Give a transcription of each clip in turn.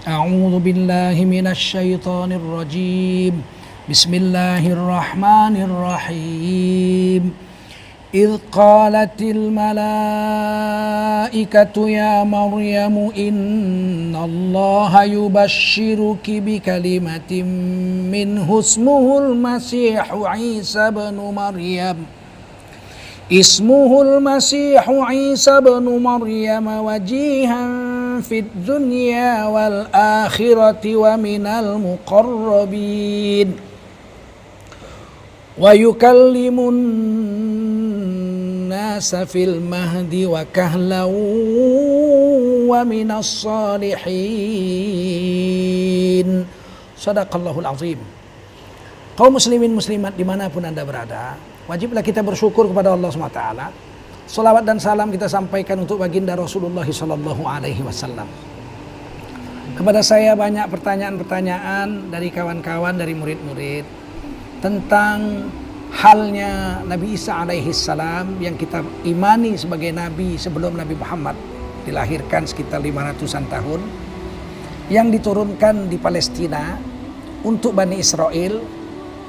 أعوذ بالله من الشيطان الرجيم بسم الله الرحمن الرحيم إذ قالت الملائكة يا مريم إن الله يبشرك بكلمة منه اسمه المسيح عيسى بن مريم وجيها في الدنيا والآخرة ومن المقربين ويكلم الناس في المهد وكهلا ومن الصالحين. Sadaqallahul azim. Kaum muslimin muslimat dimanapun anda berada, wajiblah kita bersyukur kepada Allah SWT. Salawat dan salam kita sampaikan untuk baginda Rasulullah SAW. Kepada saya banyak pertanyaan-pertanyaan dari kawan-kawan, dari murid-murid tentang halnya Nabi Isa alaihissalam yang kita imani sebagai Nabi sebelum Nabi Muhammad dilahirkan sekitar 500-an tahun, yang diturunkan di Palestina untuk Bani Israel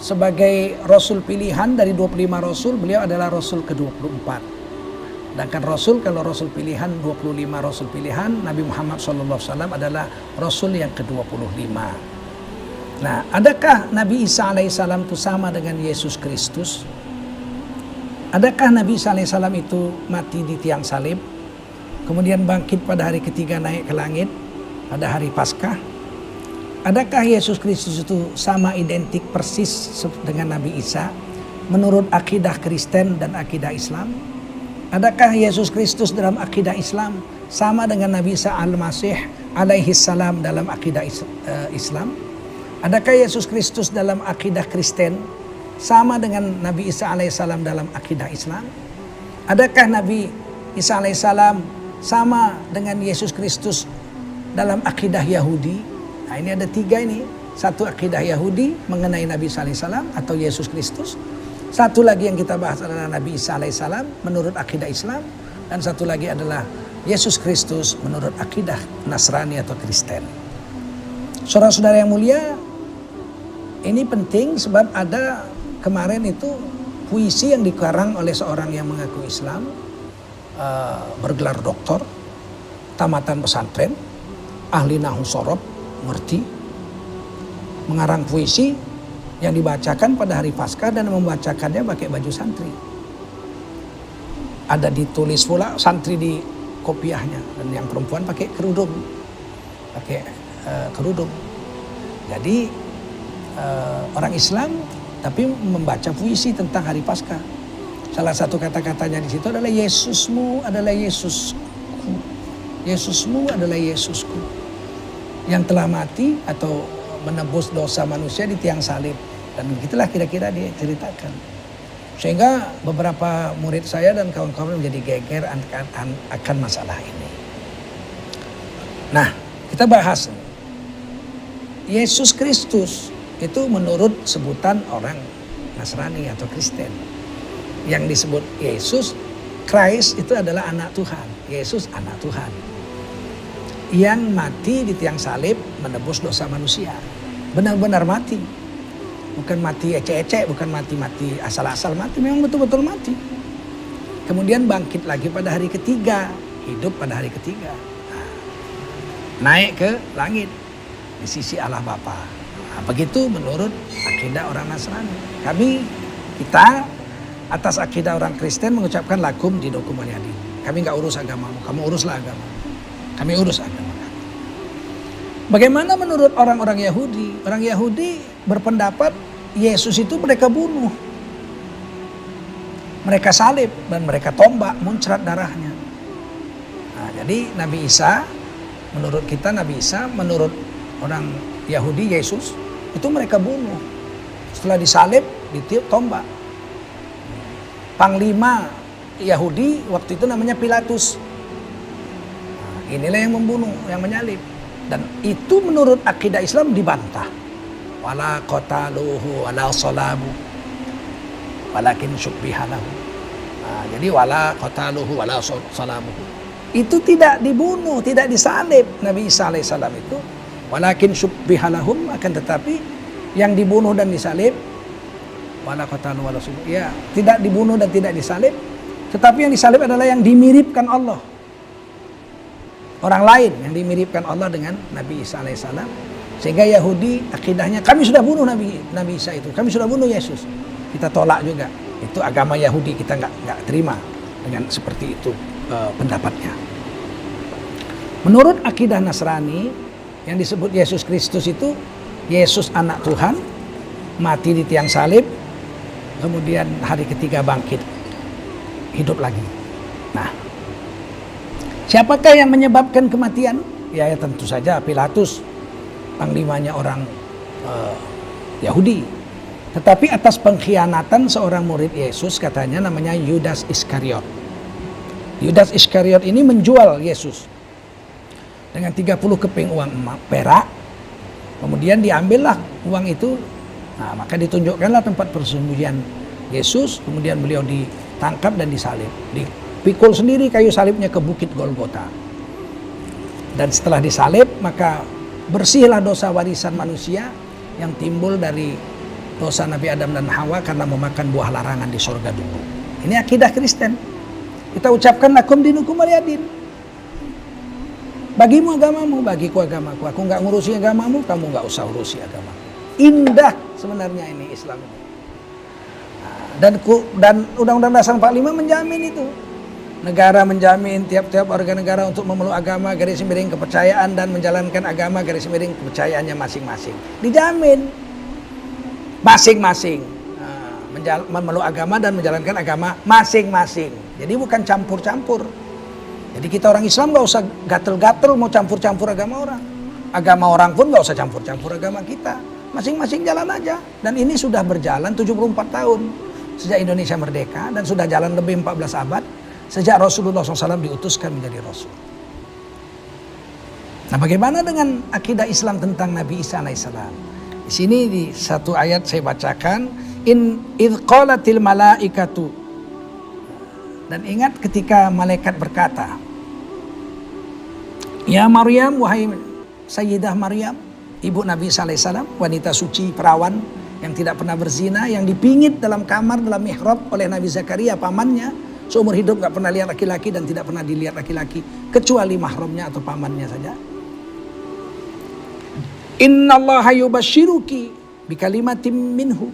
sebagai Rasul pilihan dari 25 Rasul. Beliau adalah Rasul ke-24. Sedangkan Rasul, kalau Rasul pilihan 25 Rasul pilihan, Nabi Muhammad SAW adalah Rasul yang ke-25. Nah, adakah Nabi Isa alaihissalam itu sama dengan Yesus Kristus? Adakah Nabi Isa alaihissalam itu mati di tiang salib, kemudian bangkit pada hari ketiga naik ke langit pada hari Paskah? Adakah Yesus Kristus itu sama identik persis dengan Nabi Isa menurut akidah Kristen dan akidah Islam? Adakah Yesus Kristus dalam akidah Islam sama dengan Nabi Isa al-Masih alaihissalam dalam akidah Islam? Adakah Yesus Kristus dalam akidah Kristen sama dengan Nabi Isa alaihissalam dalam akidah Islam? Adakah Nabi Isa alaihissalam sama dengan Yesus Kristus dalam akidah Yahudi? Nah, ini ada tiga ini. Satu akidah Yahudi mengenai Nabi Isa alaihissalam atau Yesus Kristus. Satu lagi yang kita bahas adalah Nabi Isa alaihissalam menurut akidah Islam. Dan satu lagi adalah Yesus Kristus menurut akidah Nasrani atau Kristen. Saudara-saudara yang mulia, ini penting sebab ada kemarin itu puisi yang dikarang oleh seorang yang mengaku Islam, bergelar doktor, tamatan pesantren, ahli nahwu sorob, ngerti, mengarang puisi yang dibacakan pada hari Paskah dan membacakannya pakai baju santri. Ada ditulis pula santri di kopiahnya, dan yang perempuan pakai kerudung, Jadi orang Islam tapi membaca puisi tentang hari Paskah. Salah satu kata-katanya di situ adalah Yesusmu adalah Yesusku. Yesusmu adalah Yesusku, yang telah mati atau menebus dosa manusia di tiang salib. Dan begitulah kira-kira dia ceritakan. Sehingga beberapa murid saya dan kawan-kawan menjadi geger akan masalah ini. Nah, kita bahas Yesus Kristus itu menurut sebutan orang Nasrani atau Kristen. Yang disebut Yesus, Christ itu adalah anak Tuhan. Yesus anak Tuhan yang mati di tiang salib menebus dosa manusia. Benar-benar mati. Bukan mati ecek-ecek, bukan mati asal-asal mati, memang betul-betul mati. Kemudian bangkit lagi pada hari ketiga, hidup pada hari ketiga. Naik ke langit di sisi Allah Bapa. Nah, begitu menurut akidah orang Nasrani. Kita atas akidah orang Kristen mengucapkan lakum dinukum waliyadin. Kami nggak urus agamamu, kamu uruslah agama. Kami urus agama kami. Bagaimana menurut orang-orang Yahudi? Orang Yahudi berpendapat Yesus itu mereka bunuh, mereka salib, dan mereka tombak, muncrat darahnya. Nah, jadi Nabi Isa, menurut kita Nabi Isa, menurut orang Yahudi Yesus itu mereka bunuh. Setelah disalib, ditiup tombak. Panglima Yahudi waktu itu namanya Pilatus. Inilah yang membunuh, yang menyalib. Dan itu menurut akidah Islam dibantah. Wala qataluhu wala salabu walakin syubbiha lahu. Jadi wala qataluhu wala salabu. Itu tidak dibunuh, tidak disalib Nabi Isa alaihissalam itu. Walakin syubbiha lahum, akan tetapi yang dibunuh dan disalib wala qatalu wala sub. Ya, tidak dibunuh dan tidak disalib, tetapi yang disalib adalah yang dimiripkan Allah. Orang lain yang dimiripkan Allah dengan Nabi Isa alaihissalam. Sehingga Yahudi akidahnya, kami sudah bunuh Nabi Isa itu, kami sudah bunuh Yesus. Kita tolak juga. Itu agama Yahudi, kita nggak terima dengan seperti itu pendapatnya. Menurut akidah Nasrani, yang disebut Yesus Kristus itu, Yesus anak Tuhan, mati di tiang salib, kemudian hari ketiga bangkit, hidup lagi. Nah, siapakah yang menyebabkan kematian? Ya tentu saja Pilatus, panglimanya orang Yahudi. Tetapi atas pengkhianatan seorang murid Yesus, katanya namanya Yudas Iskariot. Yudas Iskariot ini menjual Yesus dengan 30 keping uang perak. Kemudian diambillah uang itu. Nah, maka ditunjukkanlah tempat persembunyian Yesus. Kemudian beliau ditangkap dan disalib. Dipikul sendiri kayu salibnya ke bukit Golgota. Dan setelah disalib, maka bersihlah dosa warisan manusia yang timbul dari dosa Nabi Adam dan Hawa karena memakan buah larangan di surga dulu. Ini akidah Kristen. Kita ucapkan lakum dinukum waliyadin. Bagimu agamamu, bagiku agamaku. Aku nggak ngurusi agamamu, kamu nggak usah urusi agamaku. Indah sebenarnya ini Islam ini. Dan Undang-Undang Dasar 45 menjamin itu. Negara menjamin tiap-tiap warga negara untuk memeluk agama garis miring kepercayaan dan menjalankan agama garis miring kepercayaannya masing-masing. Dijamin masing-masing memeluk agama dan menjalankan agama masing-masing. Jadi bukan campur-campur. Jadi kita orang Islam nggak usah gatel-gatel mau campur-campur agama orang. Agama orang pun nggak usah campur-campur agama kita. Masing-masing jalan aja. Dan ini sudah berjalan 74 tahun sejak Indonesia merdeka dan sudah jalan lebih 14 abad. Sejak Rasulullah SAW diutuskan menjadi Rasul. Nah, bagaimana dengan akidah Islam tentang Nabi Isa alaihissalam? Di sini di satu ayat saya bacakan, idh qalatil malaikatu. Dan ingat ketika malaikat berkata, ya Maryam, wahai Sayyidah Maryam, ibu Nabi Isa alaihissalam, wanita suci, perawan yang tidak pernah berzina, yang dipingit dalam kamar, dalam mihrab oleh Nabi Zakaria, pamannya. Seumur hidup gak pernah lihat laki-laki dan tidak pernah dilihat laki-laki kecuali mahramnya atau pamannya saja. Innallaha yubashshiruki bikalimatin minhu.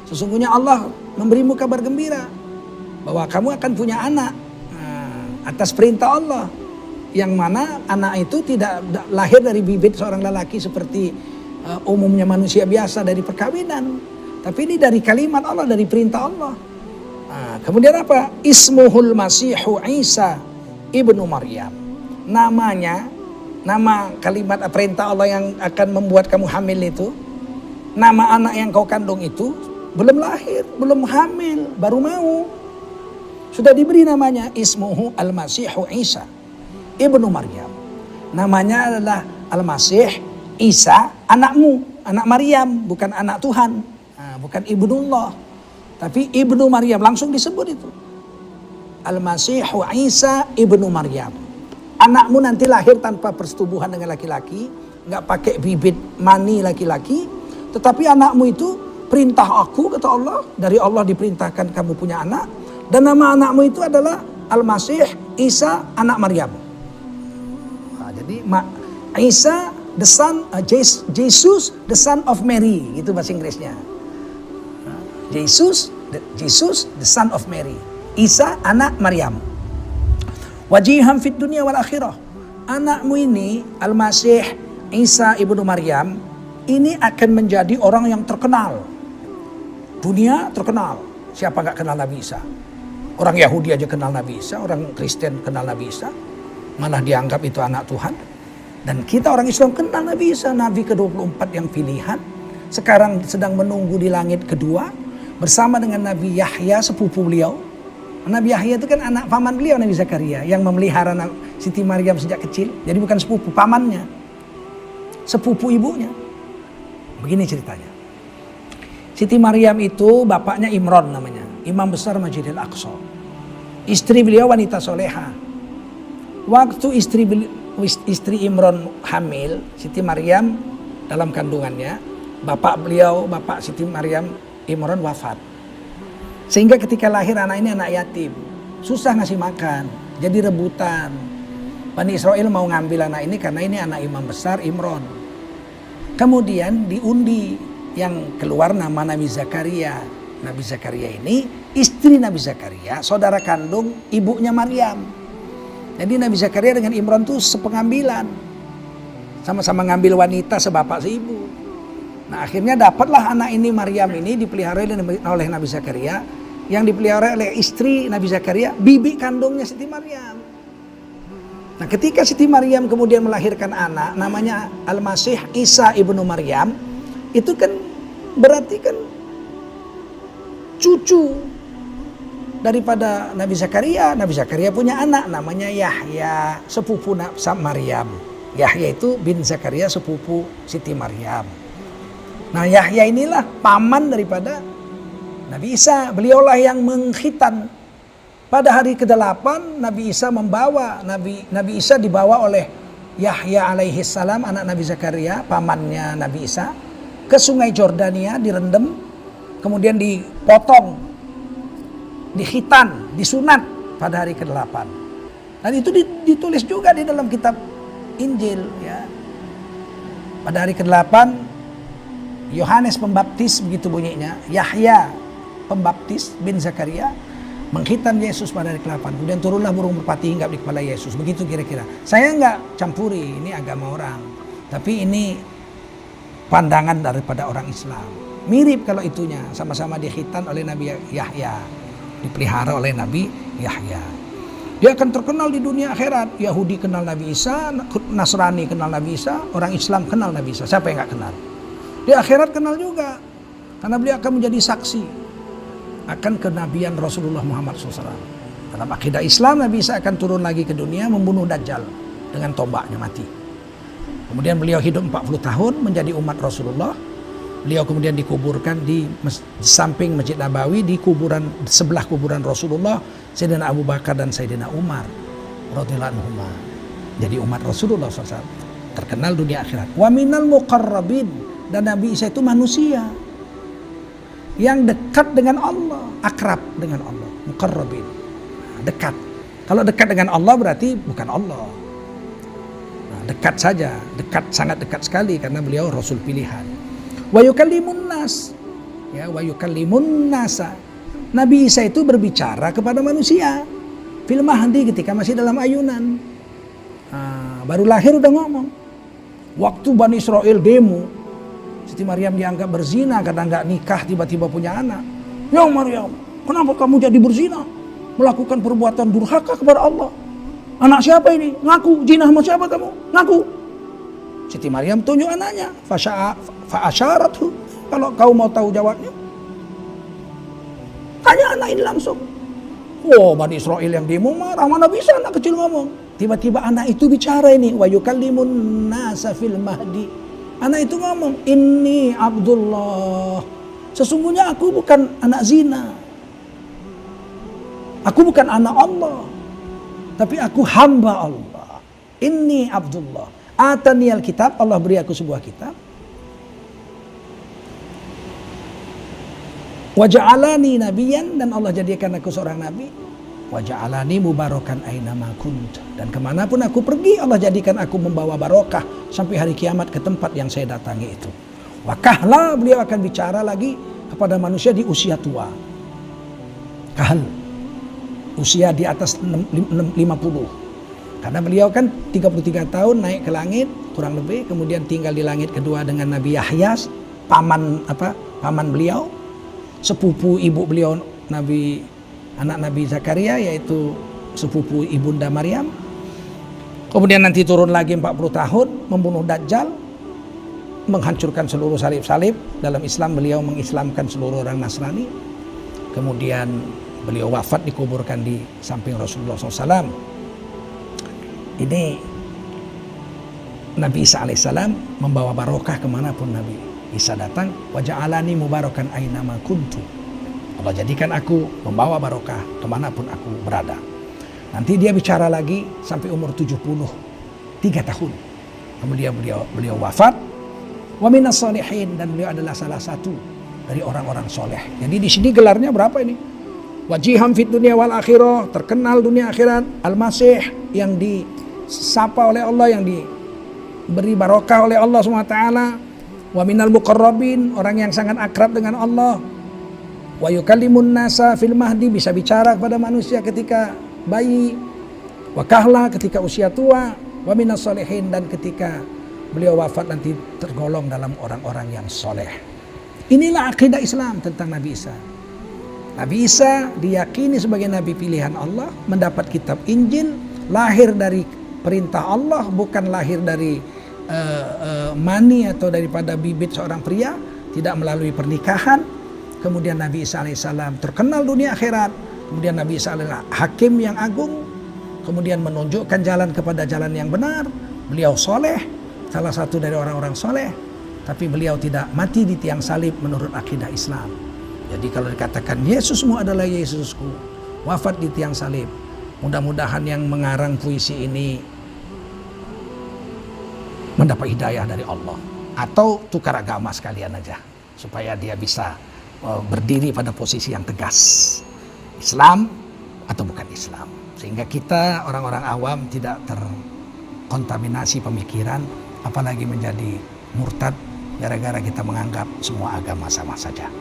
Sesungguhnya Allah memberimu kabar gembira bahwa kamu akan punya anak atas perintah Allah, yang mana anak itu tidak lahir dari bibit seorang lelaki seperti umumnya manusia biasa dari perkawinan, tapi ini dari kalimat Allah, dari perintah Allah. Kemudian apa? Ismuhul Masihu Isa ibnu Maryam. Namanya, nama kalimat perintah Allah yang akan membuat kamu hamil itu, nama anak yang kau kandung itu belum lahir, belum hamil, baru mau. Sudah diberi namanya Ismuhu Al-Masihu Isa ibnu Maryam. Namanya adalah Al-Masih Isa, anakmu, anak Maryam, bukan anak Tuhan, bukan ibnullah. Tapi ibnu Maryam langsung disebut itu. Al-Masihu Isa ibnu Maryam. Anakmu nanti lahir tanpa persetubuhan dengan laki-laki, nggak pakai bibit mani laki-laki, tetapi anakmu itu perintah aku, kata Allah, dari Allah diperintahkan kamu punya anak, dan nama anakmu itu adalah Al-Masih Isa anak Maryam. Nah, jadi Isa the son, Jesus the son of Mary, itu bahasa Inggrisnya. Jesus the son of Mary. Isa anak Maryam. Wajihan fid dunia wal akhirah. Anakmu ini Al-Masih Isa ibnu Maryam ini akan menjadi orang yang terkenal. Dunia terkenal. Siapa gak kenal Nabi Isa? Orang Yahudi aja kenal Nabi Isa, orang Kristen kenal Nabi Isa, malah dianggap itu anak Tuhan. Dan kita orang Islam kenal Nabi Isa, Nabi ke-24 yang pilihan. Sekarang sedang menunggu di langit kedua bersama dengan Nabi Yahya, sepupu beliau. Nabi Yahya itu kan anak paman beliau, Nabi Zakaria, yang memelihara Siti Maryam sejak kecil. Jadi bukan sepupu, pamannya, sepupu ibunya. Begini ceritanya. Siti Maryam itu bapaknya Imran namanya, imam besar Masjidil Aqsa. Istri beliau wanita soleha. Waktu istri istri Imran hamil, Siti Maryam dalam kandungannya, bapak Siti Maryam Imran wafat. Sehingga ketika lahir anak ini anak yatim, susah ngasih makan, jadi rebutan. Bani Israel mau ngambil anak ini karena ini anak imam besar Imran. Kemudian diundi, yang keluar nama Nabi Zakaria. Nabi Zakaria ini istri Nabi Zakaria, saudara kandung ibunya Maryam. Jadi Nabi Zakaria dengan Imran itu sepengambilan, sama-sama ngambil wanita sebapak seibu. Nah akhirnya dapatlah anak ini Maryam ini dipelihara oleh Nabi Zakaria, yang dipelihara oleh istri Nabi Zakaria, bibi kandungnya Siti Maryam. Nah ketika Siti Maryam kemudian melahirkan anak namanya Al-Masih Isa ibnu Maryam, itu kan berarti kan cucu daripada Nabi Zakaria. Nabi Zakaria punya anak namanya Yahya, sepupu Maryam. Yahya itu bin Zakaria, sepupu Siti Maryam. Nah Yahya inilah paman daripada Nabi Isa. Beliaulah yang mengkhitan. Pada hari ke-8 Nabi Isa membawa, Nabi Isa dibawa oleh Yahya alaihi salam, anak Nabi Zakaria, pamannya Nabi Isa, ke sungai Jordania, direndam, kemudian dipotong, dikhitan, disunat pada hari ke-8. Dan itu ditulis juga di dalam kitab Injil ya. Pada hari ke-8 Yohanes Pembaptis, begitu bunyinya, Yahya Pembaptis bin Zakaria mengkhitan Yesus pada hari ke-8. Kemudian turunlah burung merpati hinggap di kepala Yesus. Begitu kira-kira. Saya nggak campuri, ini agama orang. Tapi ini pandangan daripada orang Islam. Mirip kalau itunya, sama-sama dikhitan oleh Nabi Yahya, dipelihara oleh Nabi Yahya. Dia akan terkenal di dunia akhirat. Yahudi kenal Nabi Isa, Nasrani kenal Nabi Isa, orang Islam kenal Nabi Isa. Siapa yang nggak kenal? Di akhirat kenal juga, karena beliau akan menjadi saksi akan kenabian Rasulullah Muhammad SAW. Dalam akidah Islam, Nabi Isa akan turun lagi ke dunia membunuh Dajjal dengan tombaknya mati. Kemudian beliau hidup 40 tahun menjadi umat Rasulullah. Beliau kemudian dikuburkan di samping Masjid Nabawi, di kuburan sebelah kuburan Rasulullah, Sayyidina Abu Bakar dan Sayyidina Umar radhiyallahu anhuma. Jadi umat Rasulullah SAW terkenal dunia akhirat. Wa minal muqarrabin, dan Nabi Isa itu manusia yang dekat dengan Allah, akrab dengan Allah, muqarrabin, dekat. Kalau dekat dengan Allah berarti bukan Allah. Nah, dekat saja, dekat, sangat dekat sekali karena beliau Rasul pilihan. Wa yukallimun nas, ya, wa yukallimun nasa. Nabi Isa itu berbicara kepada manusia. Fil mahdi, ketika masih dalam ayunan. Nah, baru lahir udah ngomong. Waktu Bani Israel demo, Siti Maryam dianggap berzina karena nggak nikah, tiba-tiba punya anak. Ya Maryam, kenapa kamu jadi berzina? Melakukan perbuatan durhaka kepada Allah. Anak siapa ini? Ngaku. Zina sama siapa kamu? Ngaku. Siti Maryam tunjuk anaknya. Fa'asyarathu. Kalau kau mau tahu jawabnya, tanya anak ini langsung. Oh, Bani Israel yang demo marah, mana bisa anak kecil ngomong. Tiba-tiba anak itu bicara ini. Wa yukallimun nasa fil mahdi. Anak itu ngomong, "Inni Abdullah." Sesungguhnya aku bukan anak zina. Aku bukan anak Allah. Tapi aku hamba Allah. Inni Abdullah. Atani al-kitab, Allah beri aku sebuah kitab. Wa ja'alani nabiyan, dan Allah jadikan aku seorang nabi. Wa ja'alani mubarakan ainama kunt, dan kemanapun aku pergi Allah jadikan aku membawa barokah sampai hari kiamat ke tempat yang saya datangi itu. Wakahlah, beliau akan bicara lagi kepada manusia di usia tua. Kahal, usia di atas 50. Karena beliau kan 33 tahun naik ke langit kurang lebih, kemudian tinggal di langit kedua dengan Nabi Yahya, paman beliau, sepupu ibu beliau anak Nabi Zakaria, yaitu sepupu ibunda Maryam. Kemudian nanti turun lagi 40 tahun membunuh Dajjal, menghancurkan seluruh salib-salib. Dalam Islam beliau mengislamkan seluruh orang Nasrani. Kemudian beliau wafat, dikuburkan di samping Rasulullah SAW. Ini Nabi Isa alaihissalam membawa barokah kemanapun Nabi Isa datang. Wa ja'alani mubarakan ainama kuntu. Allah jadikan aku membawa barokah kemanapun aku berada. Nanti dia bicara lagi sampai umur 70. 3 tahun. Kemudian beliau wafat. Wa minas sholihin, dan beliau adalah salah satu dari orang-orang soleh. Jadi di sini gelarnya berapa ini? Wajiham fit dunia wal akhirah, terkenal dunia akhirat. Al-Masih, yang disapa oleh Allah, yang diberi barokah oleh Allah SWT. Wa minal muqarrabin, orang yang sangat akrab dengan Allah. Wa yukallimun nasa fil mahdi, bisa bicara kepada manusia ketika bayi. Wa kahla, ketika usia tua. Wa minas sholihin, dan ketika beliau wafat nanti tergolong dalam orang-orang yang soleh. Inilah akidah Islam tentang Nabi Isa. Nabi Isa diyakini sebagai Nabi pilihan Allah, mendapat kitab Injil, lahir dari perintah Allah, bukan lahir dari mani atau daripada bibit seorang pria, tidak melalui pernikahan. Kemudian Nabi Isa alaihissalam terkenal dunia akhirat. Kemudian Nabi Isa adalah hakim yang agung, kemudian menunjukkan jalan kepada jalan yang benar. Beliau soleh, salah satu dari orang-orang soleh, tapi beliau tidak mati di tiang salib menurut akidah Islam. Jadi kalau dikatakan Yesusmu adalah Yesusku, wafat di tiang salib, mudah-mudahan yang mengarang puisi ini mendapat hidayah dari Allah, atau tukar agama sekalian aja, supaya dia bisa berdiri pada posisi yang tegas, Islam atau bukan Islam, sehingga kita orang-orang awam tidak terkontaminasi pemikiran, apalagi menjadi murtad gara-gara kita menganggap semua agama sama saja.